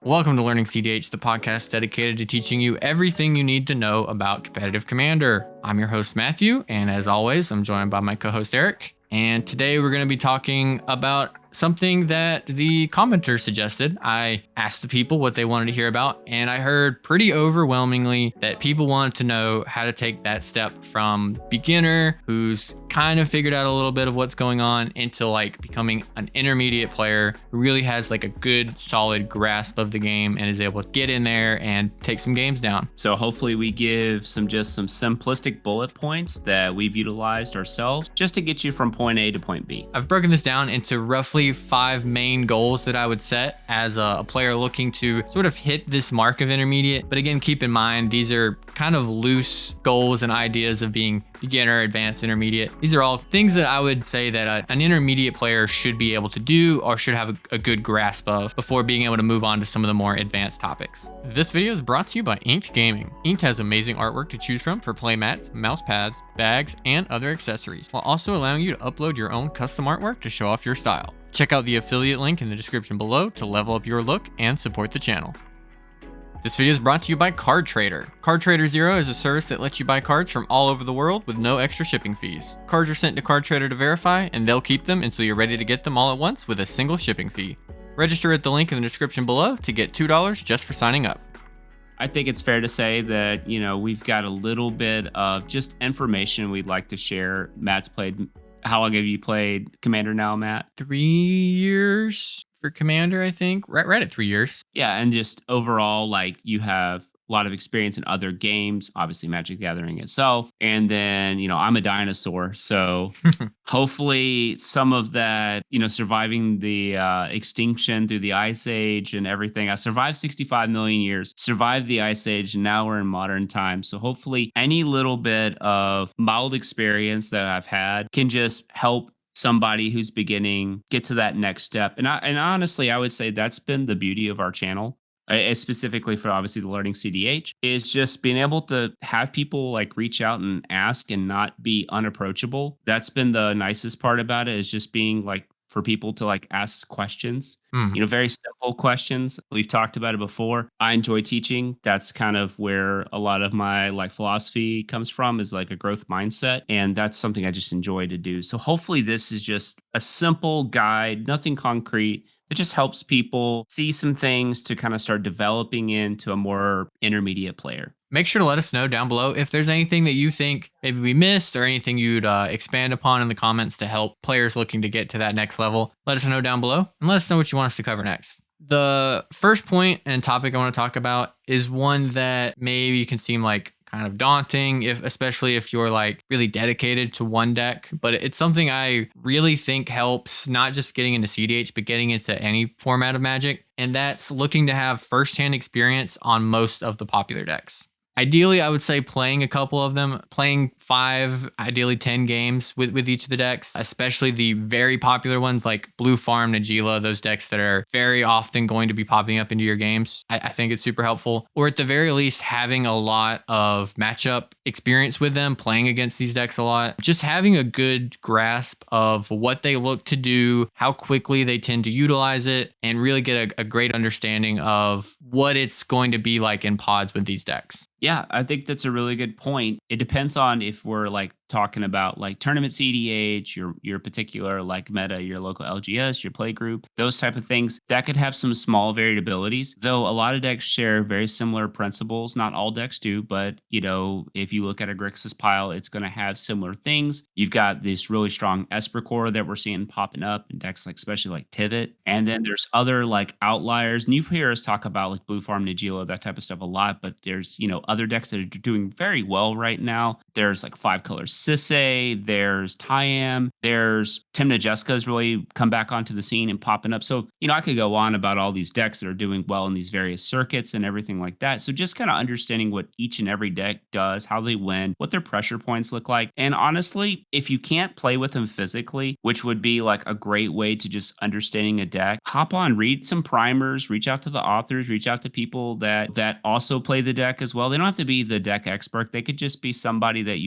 Welcome to Learning cEDH, the podcast dedicated to teaching you everything you need to know about competitive Commander. I'm your host, Matthew, and as always, I'm joined by my co-host, Eric. And today we're going to be talking about something that the commenters suggested. I asked the people what they wanted to hear about, and I heard pretty overwhelmingly that people wanted to know how to take that step from beginner, who's kind of figured out a little bit of what's going on, into like becoming an intermediate player who really has like a good, solid grasp of the game and is able to get in there and take some games down. So hopefully we give some simplistic bullet points that we've utilized ourselves just to get you from point A to point B. I've broken this down into roughly 5 main goals that I would set as a player looking to sort of hit this mark of intermediate. But again, keep in mind, these are kind of loose goals and ideas of being beginner, advanced, intermediate. These are all things that I would say that an intermediate player should be able to do or should have a good grasp of before being able to move on to some of the more advanced topics. This video is brought to you by Inked Gaming. Inked has amazing artwork to choose from for playmats, mouse pads, bags, and other accessories, while also allowing you to upload your own custom artwork to show off your style. Check out the affiliate link in the description below to level up your look and support the channel. This video is brought to you by Card Trader. Card Trader Zero is a service that lets you buy cards from all over the world with no extra shipping fees. Cards are sent to Card Trader to verify, and they'll keep them until you're ready to get them all at once with a single shipping fee. Register at the link in the description below to get $2 just for signing up. I think it's fair to say that, we've got a little bit of just information we'd like to share. Matt's played, how long have you played Commander now, Matt? 3 years for Commander, I think. Right at 3 years. Yeah, and just overall, like, you have a lot of experience in other games, obviously Magic the Gathering itself. And then, I'm a dinosaur. So hopefully some of that, surviving the extinction through the Ice Age and everything. I survived 65 million years, survived the Ice Age, and now we're in modern times. So hopefully any little bit of mild experience that I've had can just help somebody who's beginning get to that next step. And honestly, I would say that's been the beauty of our channel. Specifically for obviously the Learning cEDH, is just being able to have people like reach out and ask and not be unapproachable. That's been the nicest part about it, is just being like for people to like ask questions, very simple questions. We've talked about it before. I enjoy teaching. That's kind of where a lot of my like philosophy comes from, is like a growth mindset. And that's something I just enjoy to do. So hopefully this is just a simple guide, nothing concrete. It just helps people see some things to kind of start developing into a more intermediate player. Make sure to let us know down below if there's anything that you think maybe we missed or anything you'd expand upon in the comments to help players looking to get to that next level. Let us know down below and let us know what you want us to cover next. The first point and topic I want to talk about is one that maybe can seem like kind of daunting, especially if you're like really dedicated to one deck. But it's something I really think helps not just getting into cEDH, but getting into any format of Magic. And that's looking to have firsthand experience on most of the popular decks. Ideally, I would say playing a couple of them, playing 5, ideally 10 games with each of the decks, especially the very popular ones like Blue Farm, Najeela, those decks that are very often going to be popping up into your games. I think it's super helpful. Or at the very least, having a lot of matchup experience with them, playing against these decks a lot. Just having a good grasp of what they look to do, how quickly they tend to utilize it, and really get a great understanding of what it's going to be like in pods with these decks. Yeah, I think that's a really good point. It depends on if we're like talking about like tournament cEDH, your particular like meta, your local LGS, your play group, those type of things. That could have some small variabilities, though a lot of decks share very similar principles. Not all decks do, but if you look at a Grixis pile, it's going to have similar things. You've got this really strong Esper core that we're seeing popping up in decks like especially like Tivit. And then there's other like outliers. New players talk about like Blue Farm, Najeela, that type of stuff a lot, but there's other decks that are doing very well right now. There's like 5-color Sisay, there's Tyam, there's Timna Jessica's really come back onto the scene and popping up. So, I could go on about all these decks that are doing well in these various circuits and everything like that. So just kind of understanding what each and every deck does, how they win, what their pressure points look like. And honestly, if you can't play with them physically, which would be like a great way to just understanding a deck, hop on, read some primers, reach out to the authors, reach out to people that also play the deck as well. They don't have to be the deck expert. They could just be somebody that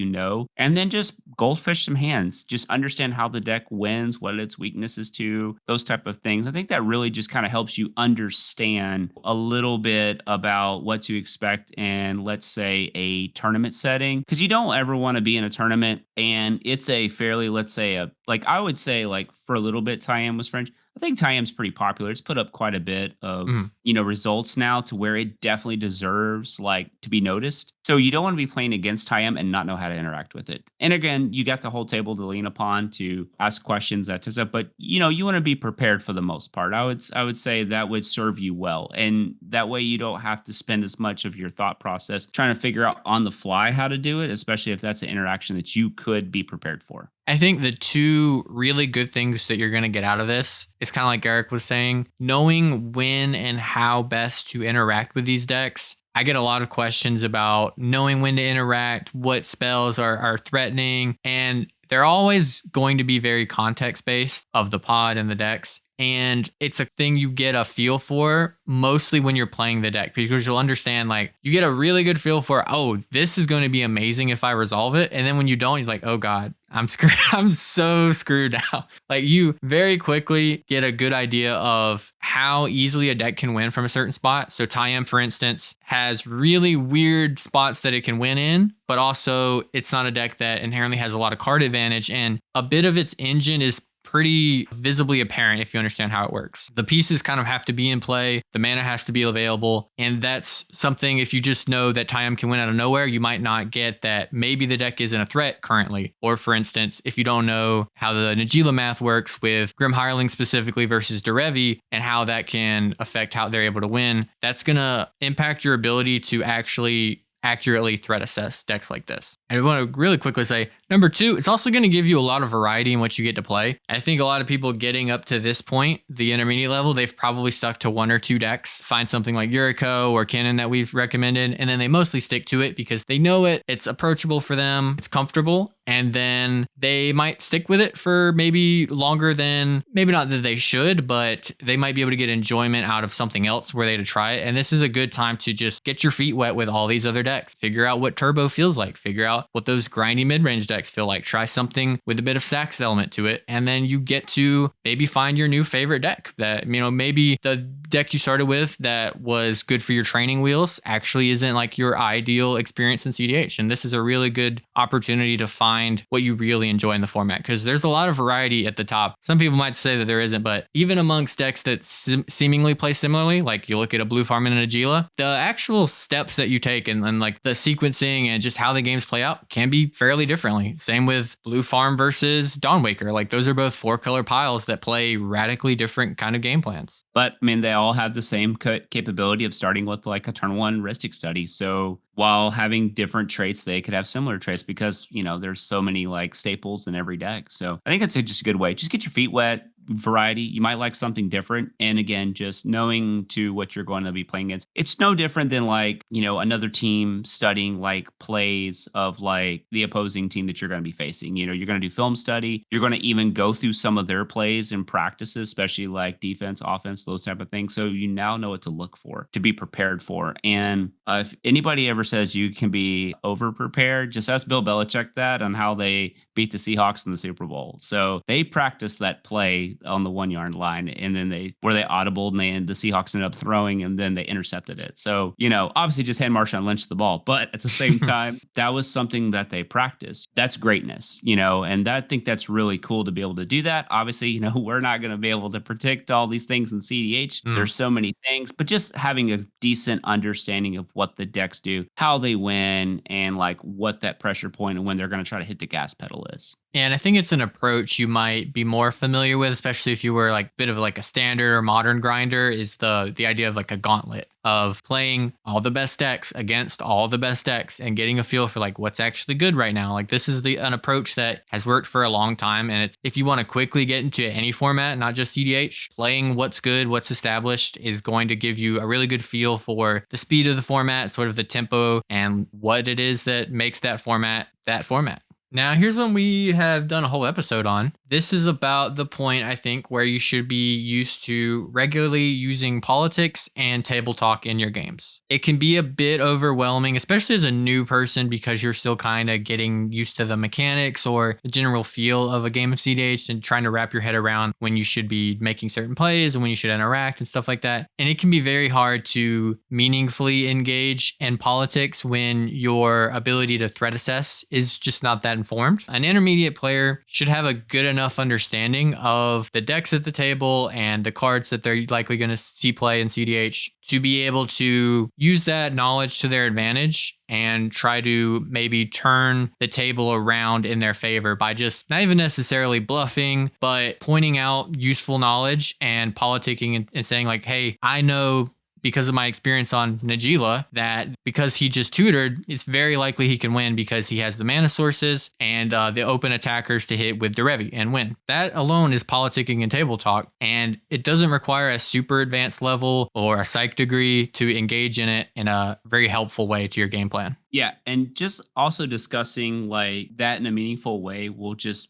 and then just goldfish some hands. Just understand how the deck wins, what its weaknesses to, those type of things. I think that really just kind of helps you understand a little bit about what to expect in, let's say, a tournament setting. Because you don't ever want to be in a tournament and it's a fairly, let's say, a like I would say, like for a little bit, Tayam was French. I think Tayam's pretty popular. It's put up quite a bit of, Mhm. results now to where it definitely deserves like to be noticed. So you don't want to be playing against Tayam and not know how to interact with it. And again, you got the whole table to lean upon to ask questions, that type of stuff. But you want to be prepared for the most part. I would say that would serve you well. And that way you don't have to spend as much of your thought process trying to figure out on the fly how to do it, especially if that's an interaction that you could be prepared for. I think the two really good things that you're going to get out of this is kind of like Eric was saying, knowing when and how best to interact with these decks. I get a lot of questions about knowing when to interact, what spells are threatening, and they're always going to be very context based of the pod and the decks. And it's a thing you get a feel for mostly when you're playing the deck because you'll understand, like, you get a really good feel for, oh, this is going to be amazing if I resolve it. And then when you don't, you're like, oh God, I'm screwed. I'm so screwed now. Like, you very quickly get a good idea of how easily a deck can win from a certain spot. So Tayam, for instance, has really weird spots that it can win in, but also it's not a deck that inherently has a lot of card advantage. And a bit of its engine is pretty visibly apparent if you understand how it works. The pieces kind of have to be in play, the mana has to be available, and that's something if you just know that Tayam can win out of nowhere, you might not get that maybe the deck isn't a threat currently. Or for instance, if you don't know how the Najeela math works with Grim Hireling specifically versus Derevi and how that can affect how they're able to win, that's going to impact your ability to actually accurately threat assess decks like this. And I want to really quickly say, number two, it's also going to give you a lot of variety in what you get to play. I think a lot of people getting up to this point, the intermediate level, they've probably stuck to one or two decks, find something like Yuriko or Kinnan that we've recommended, and then they mostly stick to it because they know it, it's approachable for them, it's comfortable, and then they might stick with it for maybe longer than, maybe not that they should, but they might be able to get enjoyment out of something else where they to try it. And this is a good time to just get your feet wet with all these other decks, figure out what turbo feels like, figure out what those grindy mid-range decks feel like, try something with a bit of Sax element to it, and then you get to maybe find your new favorite deck that, maybe the deck you started with that was good for your training wheels actually isn't like your ideal experience in cEDH. And this is a really good opportunity to find what you really enjoy in the format because there's a lot of variety at the top. Some people might say that there isn't, but even amongst decks that seemingly play similarly, like you look at a Blue Farm and a Najeela, the actual steps that you take and like the sequencing and just how the games play out can be fairly differently. Same with Blue Farm versus Dawnwaker. Like those are both 4-color piles that play radically different kind of game plans. But I mean, they all have the same capability of starting with like a turn one Ristic study. So while having different traits, they could have similar traits because, there's so many like staples in every deck. So I think it's just a good way. Just get your feet wet, variety. You might like something different. And again, just knowing to what you're going to be playing against. It's no different than like, another team studying like plays of like the opposing team that you're going to be facing. You're going to do film study. You're going to even go through some of their plays and practices, especially like defense, offense, those type of things. So you now know what to look for, to be prepared for. And if anybody ever says you can be over prepared, just ask Bill Belichick that on how they beat the Seahawks in the Super Bowl. So they practiced that play on the 1 yard line, and then they audibled and the Seahawks ended up throwing and then they intercepted it. So, obviously just hand Marshawn Lynch the ball, but at the same time, that was something that they practiced. That's greatness, and I think that's really cool to be able to do that. Obviously, we're not going to be able to predict all these things in cEDH. There's so many things, but just having a decent understanding of what the decks do, how they win, and like what that pressure point and when they're going to try to hit the gas pedal is. And I think it's an approach you might be more familiar with, especially if you were like a bit of like a standard or modern grinder, is the idea of like a gauntlet of playing all the best decks against all the best decks and getting a feel for like what's actually good right now. Like this is an approach that has worked for a long time. And it's, if you want to quickly get into any format, not just cEDH, playing what's good, what's established is going to give you a really good feel for the speed of the format, sort of the tempo and what it is that makes that format that format. Now, here's one we have done a whole episode on. This is about the point, I think, where you should be used to regularly using politics and table talk in your games. It can be a bit overwhelming, especially as a new person, because you're still kind of getting used to the mechanics or the general feel of a game of cEDH and trying to wrap your head around when you should be making certain plays and when you should interact and stuff like that. And it can be very hard to meaningfully engage in politics when your ability to threat assess is just not that informed. An intermediate player should have a good enough understanding of the decks at the table and the cards that they're likely going to see play in cEDH to be able to use that knowledge to their advantage and try to maybe turn the table around in their favor by just not even necessarily bluffing, but pointing out useful knowledge and politicking and saying like, hey, I know because of my experience on Najila, that because he just tutored, it's very likely he can win because he has the mana sources and the open attackers to hit with Derevi and win. That alone is politicking and table talk, and it doesn't require a super advanced level or a psych degree to engage in it in a very helpful way to your game plan. Yeah, and just also discussing like that in a meaningful way will just,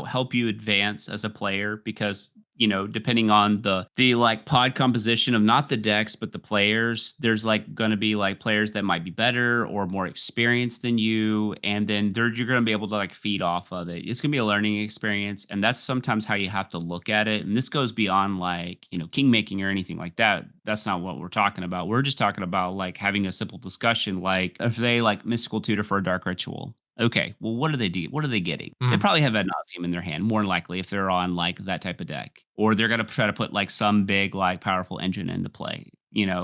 help you advance as a player because depending on the like pod composition of not the decks but the players, there's like going to be like players that might be better or more experienced than you, and then you're going to be able to like feed off of it. It's going to be a learning experience, and that's sometimes how you have to look at it. And this goes beyond like king making or anything like that. That's not what we're talking about. We're just talking about like having a simple discussion, like if they like mystical tutor for a dark ritual. Okay, well, what do they do? What are they getting? They probably have Ad Nauseam in their hand, more than likely, if they're on like that type of deck, or they're gonna try to put like some big, like powerful engine into play.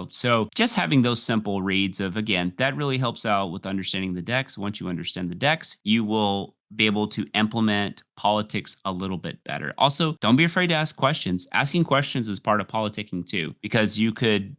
So just having those simple reads of again, that really helps out with understanding the decks. Once you understand the decks, you will be able to implement politics a little bit better. Also, don't be afraid to ask questions. Asking questions is part of politicking too, because you could,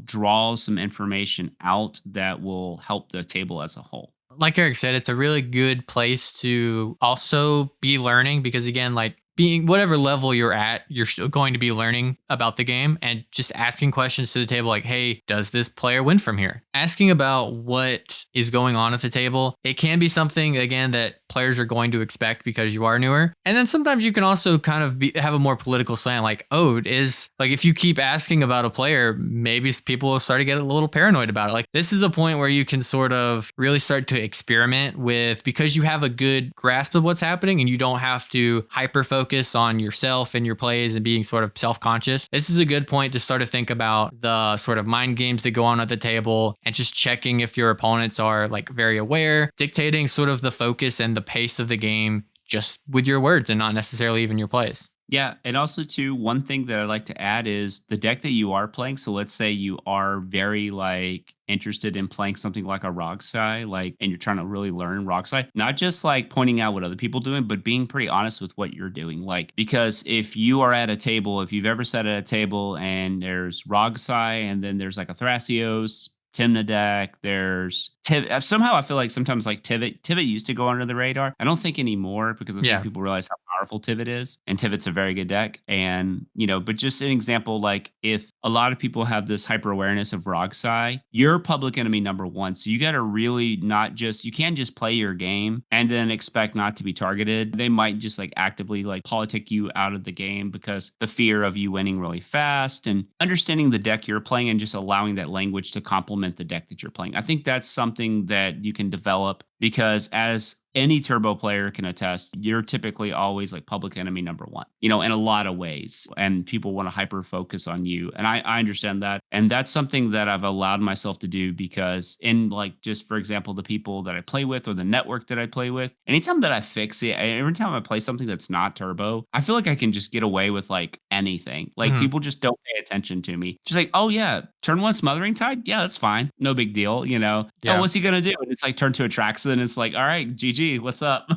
draw some information out that will help the table as a whole. Like Eric said, it's a really good place to also be learning because, again, like being whatever level you're at, you're still going to be learning about the game and just asking questions to the table like, hey, does this player win from here? Asking about what is going on at the table. It can be something, again, that players are going to expect because you are newer. And then sometimes you can also kind of have a more political slant like, oh, it is like if you keep asking about a player, maybe people will start to get a little paranoid about it. Like this is a point where you can sort of really start to experiment with because you have a good grasp of what's happening and you don't have to hyper focus on yourself and your plays and being sort of self-conscious. This is a good point to start to think about the sort of mind games that go on at the table and just checking if your opponents are like very aware, dictating sort of the focus and the pace of the game just with your words and not necessarily even your plays. Yeah, and also too, one thing that I'd like to add is the deck that you are playing. So let's say you are very like interested in playing something like a Rogsai, like, and you're trying to really learn Rogsai, not just like pointing out what other people doing, but being pretty honest with what you're doing. Like, because if you are at a table, if you've ever sat at a table and there's Rogsai and then there's like a Thrasios, Timna deck. There's somehow I feel like sometimes like Tivit used to go under the radar. I don't think anymore because I think people realize how powerful Tivit is, and Tivit's a very good deck. And but just an example, like if a lot of people have this hyper awareness of Rogsai, you're public enemy number one. So you got to really you can't just play your game and then expect not to be targeted. They might just like actively like politic you out of the game because the fear of you winning really fast, and understanding the deck you're playing and just allowing that language to complement the deck that you're playing. I think that's something that you can develop because as any turbo player can attest, you're typically always like public enemy number one, in a lot of ways. And people want to hyper focus on you. And I understand that. And that's something that I've allowed myself to do because in like, just for example, the people that I play with or the network that I play with, anytime that I fix it, every time I play something that's not turbo, I feel like I can just get away with like anything. Like people just don't pay attention to me. Just like, oh yeah, turn one Smothering Tide. Yeah, that's fine. No big deal. Oh, what's he going to do? And it's like turn to Atraxa and it's like, all right, GG. What's up?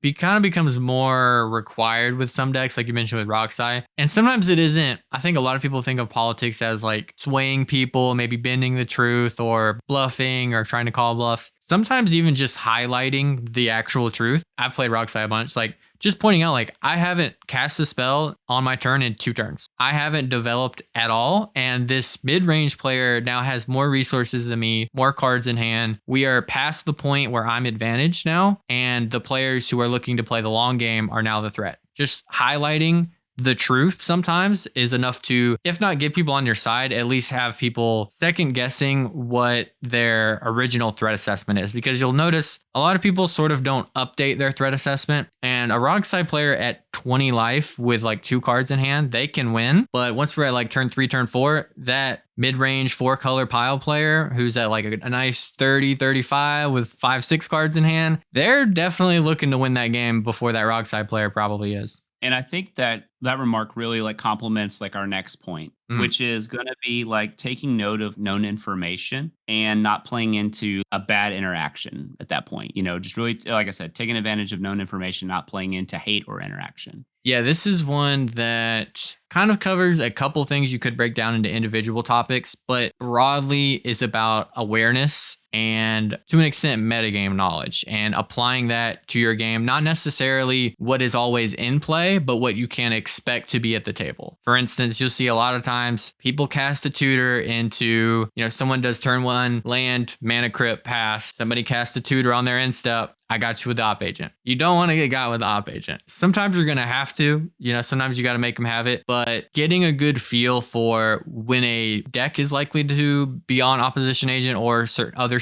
It kind of becomes more required with some decks, like you mentioned with Roxai. And sometimes it isn't. I think a lot of people think of politics as like swaying people, maybe bending the truth or bluffing or trying to call bluffs. Sometimes even just highlighting the actual truth. I've played Roxai a bunch. Like just pointing out, like, I haven't cast a spell on my turn in 2 turns. I haven't developed at all. And this mid range player now has more resources than me, more cards in hand. We are past the point where I'm advantaged now. And the players who are looking to play the long game are now the threat. Just highlighting the truth sometimes is enough to, if not get people on your side, at least have people second guessing what their original threat assessment is. Because you'll notice a lot of people sort of don't update their threat assessment. And a Rogue side player at 20 life with like 2 cards in hand, they can win. But once we're at like turn 3, turn 4, that mid-range 4-color pile player who's at like a nice 30, 35 with 5, 6 cards in hand, they're definitely looking to win that game before that Rogue side player probably is. And I think that that remark really like complements like our next point, which is going to be like taking note of known information and not playing into a bad interaction at that point. You know, just really, like I said, taking advantage of known information, not playing into hate or interaction. Yeah, this is one that kind of covers a couple things you could break down into individual topics, but broadly is about awareness and to an extent metagame knowledge and applying that to your game, not necessarily what is always in play, but what you can expect to be at the table. For instance, you'll see a lot of times people cast a tutor into, someone does turn 1 land, mana crypt, pass, somebody casts a tutor on their end step. I got you with the op agent. You don't want to get got with the op agent. Sometimes you're going to have to, sometimes you got to make them have it, but getting a good feel for when a deck is likely to be on opposition agent or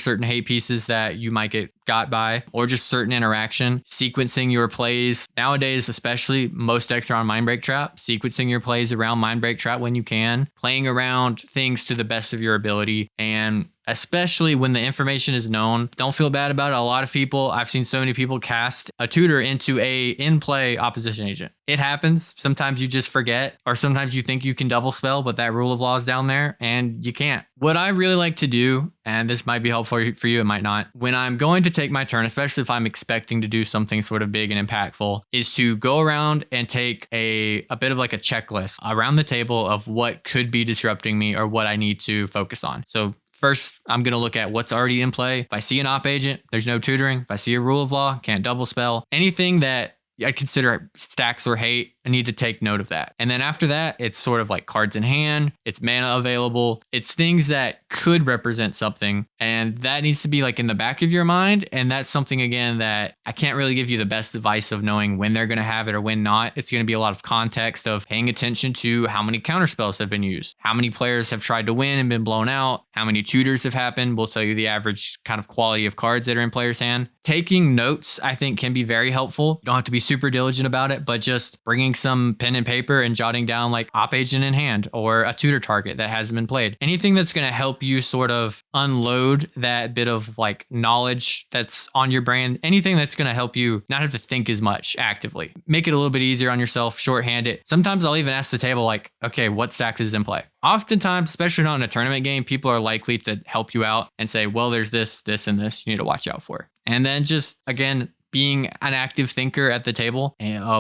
certain hate pieces that you might get got by, or just certain interaction, sequencing your plays. Nowadays, especially, most decks are on Mindbreak Trap, sequencing your plays around Mindbreak Trap when you can, playing around things to the best of your ability, and especially when the information is known, don't feel bad about it. A lot of people, I've seen so many people cast a tutor into a in-play opposition agent. It happens. Sometimes you just forget, or sometimes you think you can double spell, but that rule of law is down there and you can't. What I really like to do, and this might be helpful for you, it might not, when I'm going to take my turn, especially if I'm expecting to do something sort of big and impactful, is to go around and take a bit of like a checklist around the table of what could be disrupting me or what I need to focus on. So first, I'm going to look at what's already in play. If I see an op agent, there's no tutoring. If I see a rule of law, can't double spell. Anything that I consider stacks or hate, I need to take note of that. And then after that, it's sort of like cards in hand, it's mana available, it's things that could represent something. And that needs to be like in the back of your mind. And that's something, again, that I can't really give you the best advice of knowing when they're going to have it or when not. It's going to be a lot of context of paying attention to how many counterspells have been used, how many players have tried to win and been blown out, how many tutors have happened. We'll tell you the average kind of quality of cards that are in players' hand. Taking notes, I think, can be very helpful. You don't have to be super diligent about it, but just bringing some pen and paper and jotting down like op agent in hand or a tutor target that hasn't been played. Anything that's going to help you sort of unload that bit of like knowledge that's on your brain. Anything that's going to help you not have to think as much actively. Make it a little bit easier on yourself, shorthand it. Sometimes I'll even ask the table like, okay, what stacks is in play? Oftentimes, especially not in a tournament game, people are likely to help you out and say, well, there's this, this, and this you need to watch out for. And then just, again, being an active thinker at the table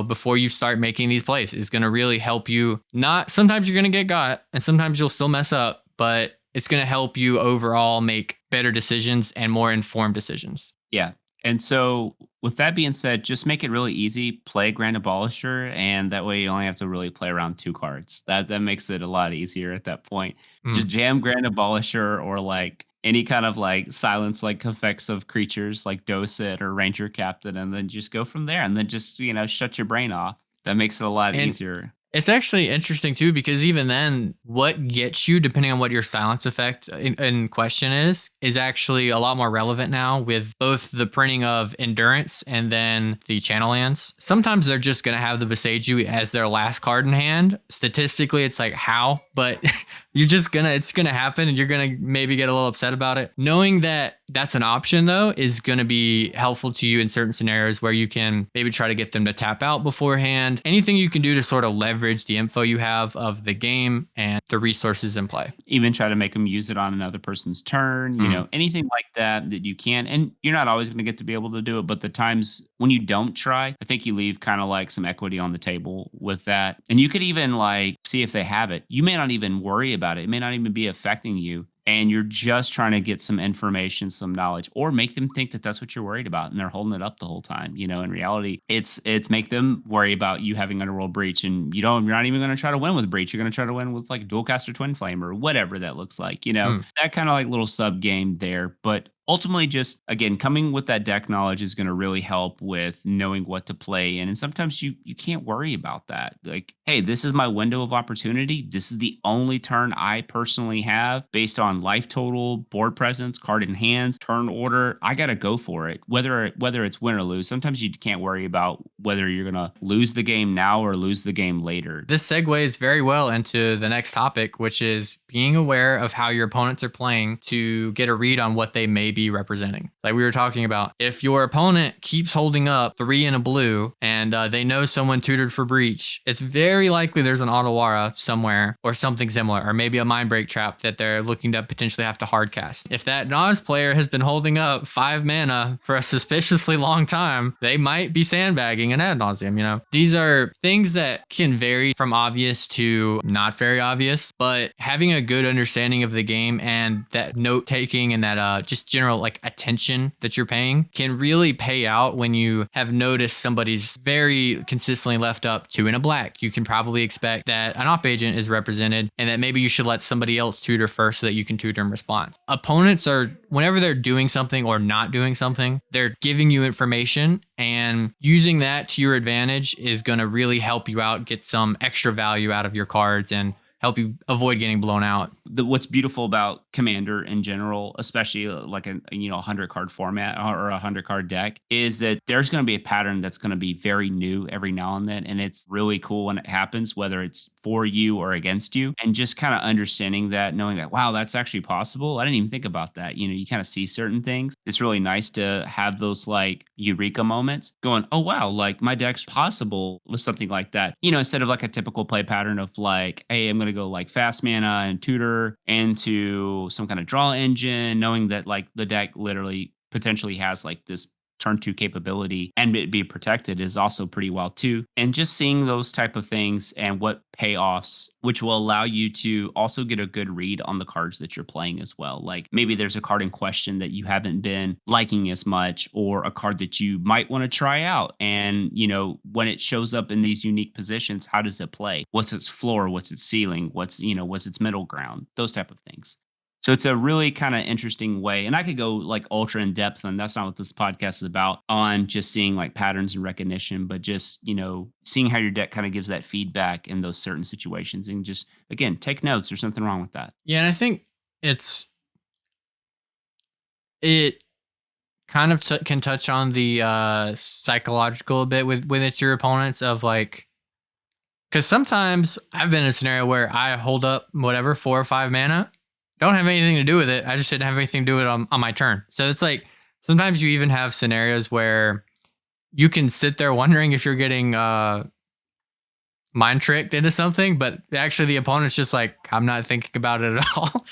before you start making these plays is going to really help you. Sometimes you're going to get got and sometimes you'll still mess up, but it's going to help you overall make better decisions and more informed decisions. Yeah. And so with that being said, just make it really easy. Play Grand Abolisher, and that way you only have to really play around 2 cards. That makes it a lot easier at that point. Just jam Grand Abolisher or like any kind of like silence like effects of creatures like Docet or Ranger Captain, and then just go from there. And then just, shut your brain off. That makes it a lot easier. It's actually interesting too, because even then, what gets you, depending on what your silence effect in question is actually a lot more relevant now with both the printing of Endurance and then the channel lands. Sometimes they're just going to have the Viseiju as their last card in hand. Statistically, it's like how, but it's going to happen and you're going to maybe get a little upset about it. Knowing that that's an option though is going to be helpful to you in certain scenarios where you can maybe try to get them to tap out beforehand. Anything you can do to sort of leverage the info you have of the game and the resources in play. Even try to make them use it on another person's turn, anything like that you can. And you're not always going to get to be able to do it, but the times when you don't try, I think you leave kind of like some equity on the table with that. And you could even like see if they have it. You may not even worry about it. It may not even be affecting you. and you're just trying to get some information, some knowledge, or make them think that that's what you're worried about, and they're holding it up the whole time. In reality, it's make them worry about you having Underworld Breach, and you're not even going to try to win with Breach. You're going to try to win with like Dualcaster Twin Flame or whatever that looks like. That kind of like little sub game there, but ultimately, just again, coming with that deck knowledge is going to really help with knowing what to play in. And sometimes you can't worry about that. Like, hey, this is my window of opportunity. This is the only turn I personally have based on life total, board presence, card in hands, turn order. I got to go for it, whether it's win or lose. Sometimes you can't worry about whether you're going to lose the game now or lose the game later. This segues very well into the next topic, which is being aware of how your opponents are playing to get a read on what they may be representing. Like we were talking about, if your opponent keeps holding up 3 in a blue and they know someone tutored for Breach, it's very likely there's an Otawara somewhere or something similar, or maybe a Mindbreak trap that they're looking to potentially have to hardcast. If that Nas player has been holding up 5 mana for a suspiciously long time, they might be sandbagging and ad nauseum. These are things that can vary from obvious to not very obvious, but having a good understanding of the game and that note taking and that just general like attention that you're paying can really pay out when you have noticed somebody's very consistently left up 2 in a black. You can probably expect that an op agent is represented and that maybe you should let somebody else tutor first so that you can tutor in response. Opponents are, whenever they're doing something or not doing something, they're giving you information, and using that to your advantage is going to really help you out, get some extra value out of your cards and help you avoid getting blown out. What's beautiful about Commander in general, especially like a 100-card format or a 100-card deck, is that there's going to be a pattern that's going to be very new every now and then, and it's really cool when it happens, whether it's for you or against you, and just kind of understanding that, knowing that, wow, that's actually possible. I didn't even think about that. You kind of see certain things. It's really nice to have those like eureka moments going, oh wow, like my deck's possible with something like that. Instead of like a typical play pattern of like, hey, I'm going to go like fast mana and tutor into some kind of draw engine, knowing that like the deck literally potentially has like this turn 2 capability and it be protected is also pretty wild too. And just seeing those type of things and what payoffs, which will allow you to also get a good read on the cards that you're playing as well. Like maybe there's a card in question that you haven't been liking as much, or a card that you might want to try out. And, when it shows up in these unique positions, how does it play? What's its floor? What's its ceiling? What's its middle ground? Those type of things. So it's a really kind of interesting way. And I could go like ultra in depth, and that's not what this podcast is about, on just seeing like patterns and recognition, but just, seeing how your deck kind of gives that feedback in those certain situations, and just, again, take notes. There's nothing wrong with that. Yeah. And I think it kind of can touch on the psychological a bit with your opponents of like, because sometimes I've been in a scenario where I hold up whatever 4 or 5 mana, don't have anything to do with it. I just didn't have anything to do with it on my turn. So it's like sometimes you even have scenarios where you can sit there wondering if you're getting mind tricked into something, but actually the opponent's just like, I'm not thinking about it at all.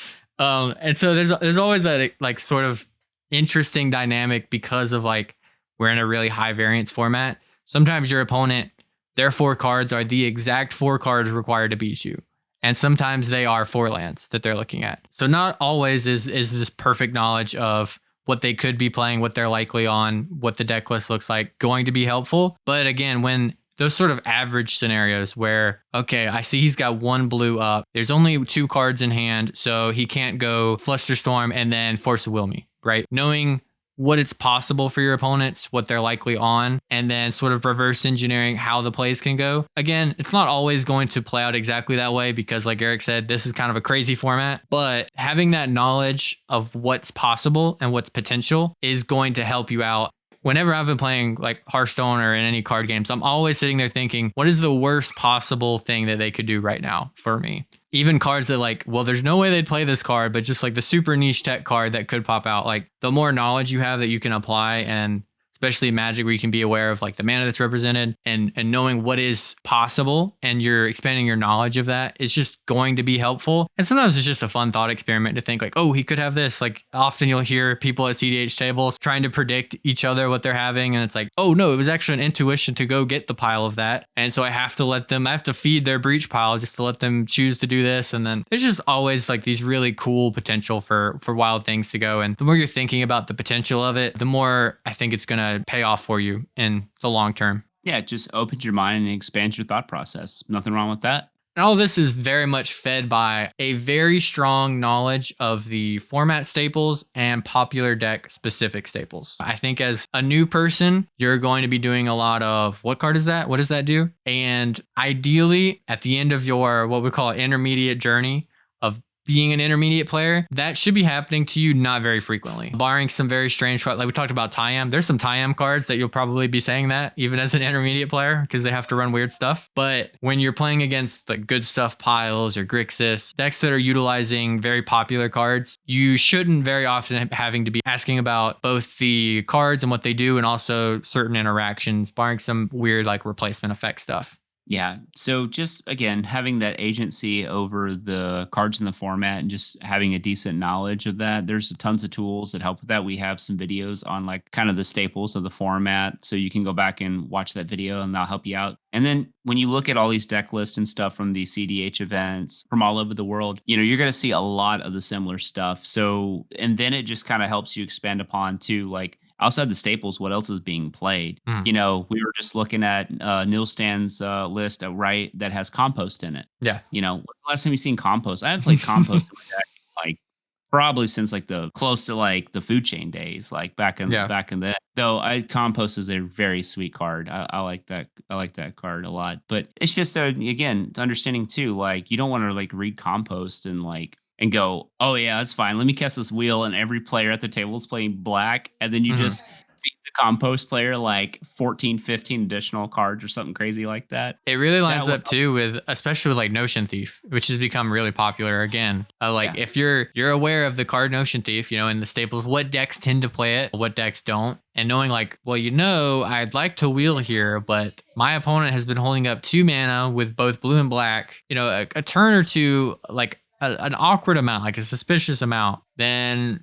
And so there's always that like sort of interesting dynamic because of like we're in a really high variance format. Sometimes your opponent, their 4 cards are the exact 4 cards required to beat you. And sometimes they are 4 lands that they're looking at. So not always is this perfect knowledge of what they could be playing, what they're likely on, what the deck list looks like, going to be helpful. But again, when those sort of average scenarios where, okay, I see he's got 1 blue up, there's only 2 cards in hand, so he can't go Flusterstorm and then Force of Will Me, right? Knowing what it's possible for your opponents, what they're likely on, and then sort of reverse engineering how the plays can go. Again, it's not always going to play out exactly that way because like Eric said, this is kind of a crazy format, but having that knowledge of what's possible and what's potential is going to help you out. Whenever I've been playing like Hearthstone or in any card games, I'm always sitting there thinking, what is the worst possible thing that they could do right now for me? Even cards that like, well, there's no way they'd play this card, but just like the super niche tech card that could pop out. Like the more knowledge you have that you can apply, and especially Magic, where you can be aware of like the mana that's represented and knowing what is possible, and you're expanding your knowledge of that is just going to be helpful. And sometimes it's just a fun thought experiment to think like, oh, he could have this. Like often you'll hear people at cEDH tables trying to predict each other what they're having, and it's like, oh no, it was actually an intuition to go get the pile of that, and so I have to feed their breach pile just to let them choose to do this. And then there's just always like these really cool potential for wild things to go, and the more you're thinking about the potential of it, the more I think it's gonna pay off for you in the long term. Yeah, it just opens your mind and expands your thought process. Nothing wrong with that. And all this is very much fed by a very strong knowledge of the format staples and popular deck specific staples. I think as a new person, you're going to be doing a lot of what card is that? What does that do? And ideally, at the end of your what we call intermediate journey of being an intermediate player, that should be happening to you not very frequently. Barring some very strange cards, like we talked about Tayam, there's some Tayam cards that you'll probably be saying that even as an intermediate player because they have to run weird stuff. But when you're playing against like good stuff piles or Grixis, decks that are utilizing very popular cards, you shouldn't very often having to be asking about both the cards and what they do and also certain interactions, barring some weird like replacement effect stuff. Yeah. So just again, having that agency over the cards in the format and just having a decent knowledge of that. There's tons of tools that help with that. We have some videos on like kind of the staples of the format. So you can go back and watch that video and that'll help you out. And then when you look at all these deck lists and stuff from the cEDH events from all over the world, you're going to see a lot of the similar stuff. So, and then it just kind of helps you expand upon too, like, outside the staples, what else is being played? We were just looking at Neil Stan's list, right, that has compost in it. Yeah. What's the last time you've seen compost? I haven't played compost in my deck like probably since like the close to like the food chain days, like back in the though I compost is a very sweet card. I like that. I like that card a lot. But it's just again, understanding too, like you don't want to like read compost and go, oh yeah, that's fine. Let me cast this wheel, and every player at the table is playing black, and then you just feed the compost player like 14, 15 additional cards or something crazy like that. It really lines up too with, especially with like Notion Thief, which has become really popular again. If you're aware of the card Notion Thief, in the staples, what decks tend to play it, what decks don't, and knowing like, well, I'd like to wheel here, but my opponent has been holding up 2 mana with both blue and black, a turn or two, like an awkward amount, like a suspicious amount, then,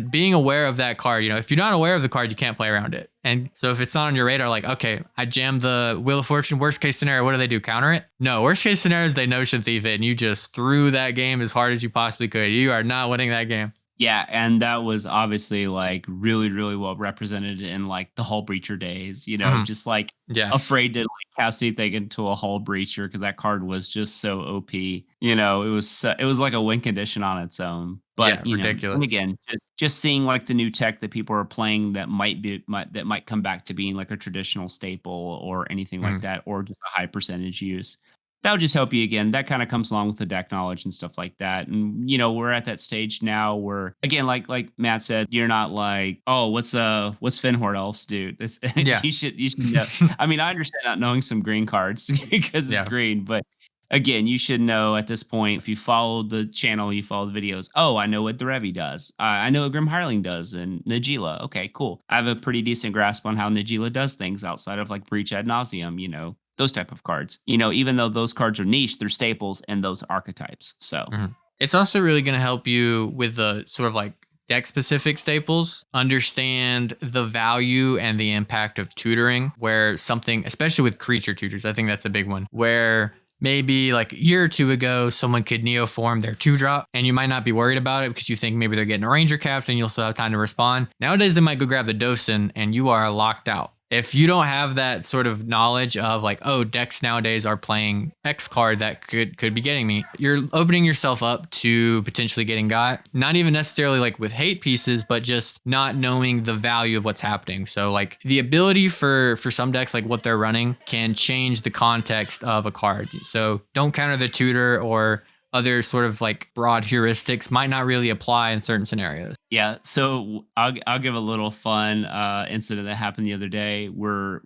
being aware of that card, if you're not aware of the card, you can't play around it. And so if it's not on your radar, like, okay, I jammed the Wheel of Fortune, worst case scenario, what do they do? Counter it? No, worst case scenario is they Notion Thief it and you just threw that game as hard as you possibly could. You are not winning that game. Yeah, and that was obviously like really, really well represented in like the Hull Breacher days, just like afraid to like cast anything into a Hull Breacher because that card was just so OP. It was like a win condition on its own. But ridiculous. And again, just seeing like the new tech that people are playing that might come back to being like a traditional staple or anything like that, or just a high percentage use. That would just help you again. That kind of comes along with the deck knowledge and stuff like that. And we're at that stage now where again, like Matt said, you're not like, oh, what's Finhorde Elves do? You should know. I mean, I understand not knowing some green cards because it's green, but again, you should know at this point, if you follow the channel, you follow the videos. Oh, I know what the Revi does. I know what Grim Hireling does and Najila. Okay, cool. I have a pretty decent grasp on how Najila does things outside of like Breach ad nauseum, those type of cards. Even though those cards are niche, they're staples and those archetypes. So it's also really going to help you with the sort of like deck specific staples, understand the value and the impact of tutoring, where something, especially with creature tutors, I think that's a big one, where maybe like a year or two ago, someone could neoform their 2-drop and you might not be worried about it because you think maybe they're getting a ranger capped and you'll still have time to respond. Nowadays, they might go grab the Dosin and you are locked out. If you don't have that sort of knowledge of like, oh, decks nowadays are playing X card that could be getting me, you're opening yourself up to potentially getting got. Not even necessarily like with hate pieces, but just not knowing the value of what's happening. So like the ability for some decks, like what they're running, can change the context of a card. So don't counter the tutor, or other sort of like broad heuristics might not really apply in certain scenarios. Yeah, so I'll give a little fun incident that happened the other day. We're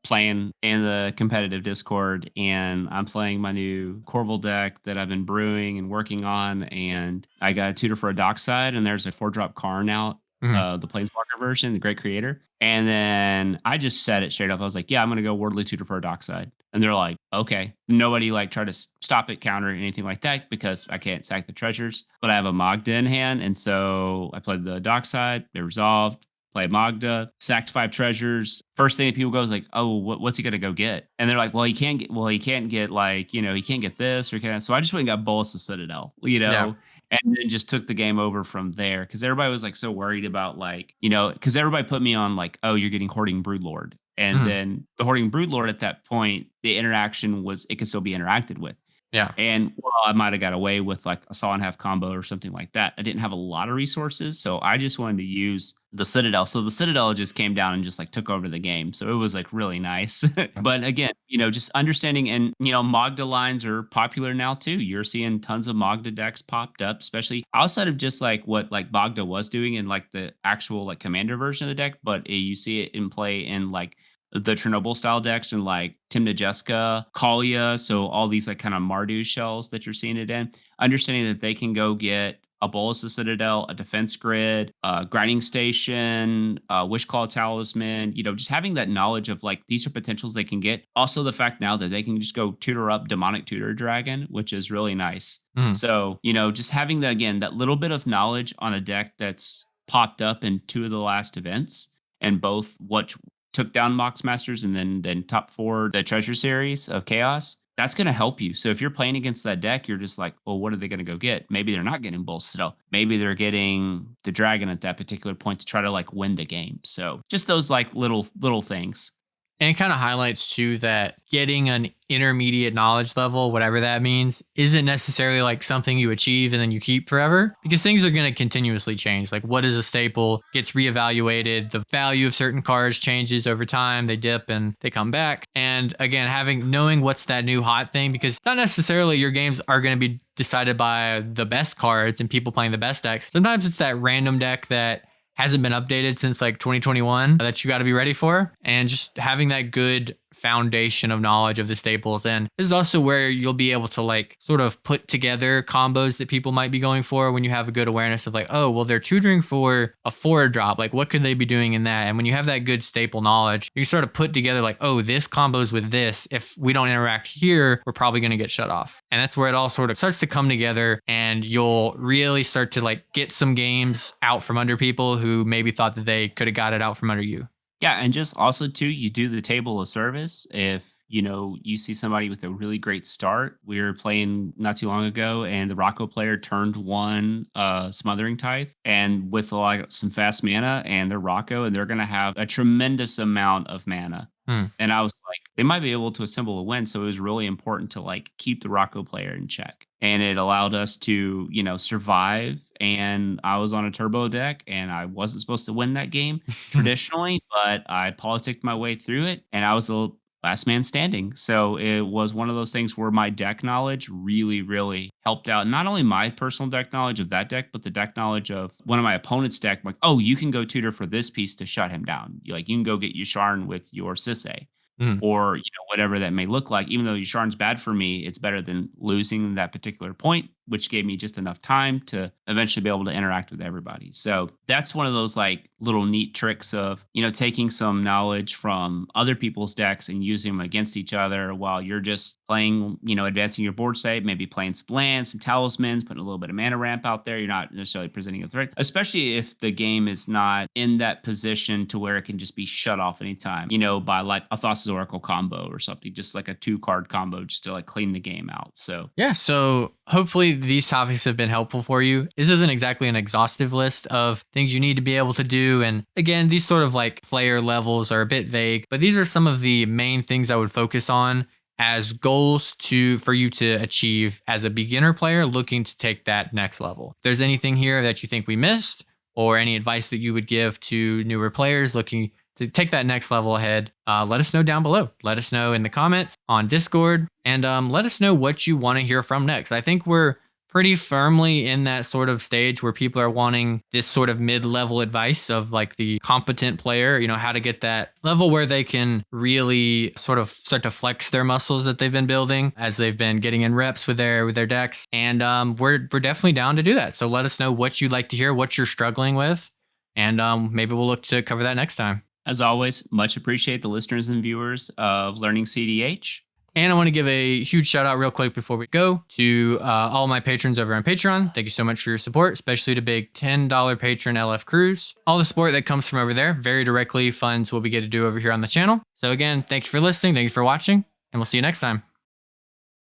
playing in the competitive Discord, and I'm playing my new Corval deck that I've been brewing and working on, and I got a tutor for a dockside, and there's a 4-drop Karn out. Mhm. the Planeswalker version, the Great Creator. And then I just said it straight up. I was like, "Yeah, I'm gonna go Worldly Tutor for a Dockside." And they're like, "Okay." Nobody like tried to stop it, counter it, anything like that because I can't sack the treasures. But I have a Magda in hand, and so I played the Dockside. They resolved. Played Magda, sacked 5 treasures. First thing that people go is like, "Oh, what's he gonna go get?" And they're like, "Well, he can't get. Well, he can't get like he can't get this or can't." So I just went and got Bolus of Citadel. Yeah. And then just took the game over from there because everybody was like so worried about like because everybody put me on like, oh, you're getting Hoarding Broodlord, and Mhm. then the Hoarding Broodlord at that point, the interaction was it could still be interacted with. Yeah. And well, I might have got away with like a saw and half combo or something like that. I didn't have a lot of resources, so I just wanted to use the Citadel. So the Citadel just came down and just like took over the game. So it was like really nice. But again, just understanding and Magda lines are popular now too. You're seeing tons of Magda decks popped up, especially outside of just like what like Magda was doing in like the actual like commander version of the deck, but you see it in play in like the Chernobyl style decks and like Timna Jessica, Kalia. So all these like kind of Mardu shells that you're seeing it in, understanding that they can go get a Bolus of Citadel, a defense grid, a grinding station, a Wishclaw Talisman, just having that knowledge of like these are potentials they can get. Also the fact now that they can just go tutor up Demonic Tutor Dragon, which is really nice. Mhm. So, just having that again, that little bit of knowledge on a deck that's popped up in 2 of the last events and both what took down Mox Masters and then top 4 the Treasure series of Chaos, that's gonna help you. So if you're playing against that deck, you're just like, "Well, what are they gonna go get?" Maybe they're not getting Bull Citadel. Maybe they're getting the Dragon at that particular point to try to, like, win the game. So just those, like, little things. And it kind of highlights too that getting an intermediate knowledge level, whatever that means, isn't necessarily like something you achieve and then you keep forever because things are going to continuously change. Like what is a staple gets reevaluated. The value of certain cards changes over time. They dip and they come back. And again, knowing what's that new hot thing, because not necessarily your games are going to be decided by the best cards and people playing the best decks. Sometimes it's that random deck that hasn't been updated since like 2021 that you got to be ready for. And just having that good foundation of knowledge of the staples. And this is also where you'll be able to like sort of put together combos that people might be going for when you have a good awareness of like, oh, well, they're tutoring for a 4 drop. Like, what could they be doing in that? And when you have that good staple knowledge, you sort of put together like, oh, this combos with this. If we don't interact here, we're probably going to get shut off. And that's where it all sort of starts to come together and you'll really start to like get some games out from under people who maybe thought that they could have got it out from under you. Yeah, and just also too, you do the table of service. If you see somebody with a really great start. We were playing not too long ago, and the Rocco player turned one Smothering Tithe, and with like some fast mana, and they're Rocco, and they're gonna have a tremendous amount of mana. Hmm. And I was like, they might be able to assemble a win. So it was really important to like keep the Rocco player in check. And it allowed us to, survive. And I was on a turbo deck and I wasn't supposed to win that game traditionally, but I politicked my way through it and I was the last man standing. So it was one of those things where my deck knowledge really, really helped out. Not only my personal deck knowledge of that deck, but the deck knowledge of one of my opponent's deck. Like, oh, you can go tutor for this piece to shut him down. Like you can go get Yusharn with your Sisay Hmm. or whatever that may look like. Even though Yusharn's bad for me, it's better than losing that particular point, which gave me just enough time to eventually be able to interact with everybody. So that's one of those like little neat tricks of taking some knowledge from other people's decks and using them against each other while you're just playing, advancing your board state, maybe playing some lands, some talismans, putting a little bit of mana ramp out there. You're not necessarily presenting a threat, especially if the game is not in that position to where it can just be shut off anytime, by like a Thassa's Oracle combo or something, just like a 2-card combo just to like clean the game out. So Yeah, so hopefully these topics have been helpful for you. This isn't exactly an exhaustive list of things you need to be able to do. And again, these sort of like player levels are a bit vague, but these are some of the main things I would focus on as goals for you to achieve as a beginner player looking to take that next level. If there's anything here that you think we missed or any advice that you would give to newer players looking to take that next level ahead, let us know down below. Let us know in the comments on Discord and let us know what you want to hear from next. I think we're pretty firmly in that sort of stage where people are wanting this sort of mid-level advice of like the competent player, how to get that level where they can really sort of start to flex their muscles that they've been building as they've been getting in reps with their decks. And we're definitely down to do that. So let us know what you'd like to hear, what you're struggling with. And maybe we'll look to cover that next time. As always, much appreciate the listeners and viewers of Learning CEDH. And I want to give a huge shout out real quick before we go to all my patrons over on Patreon. Thank you so much for your support, especially to big $10 patron LF Cruz. All the support that comes from over there very directly funds what we get to do over here on the channel. So again, thank you for listening. Thank you for watching, and we'll see you next time.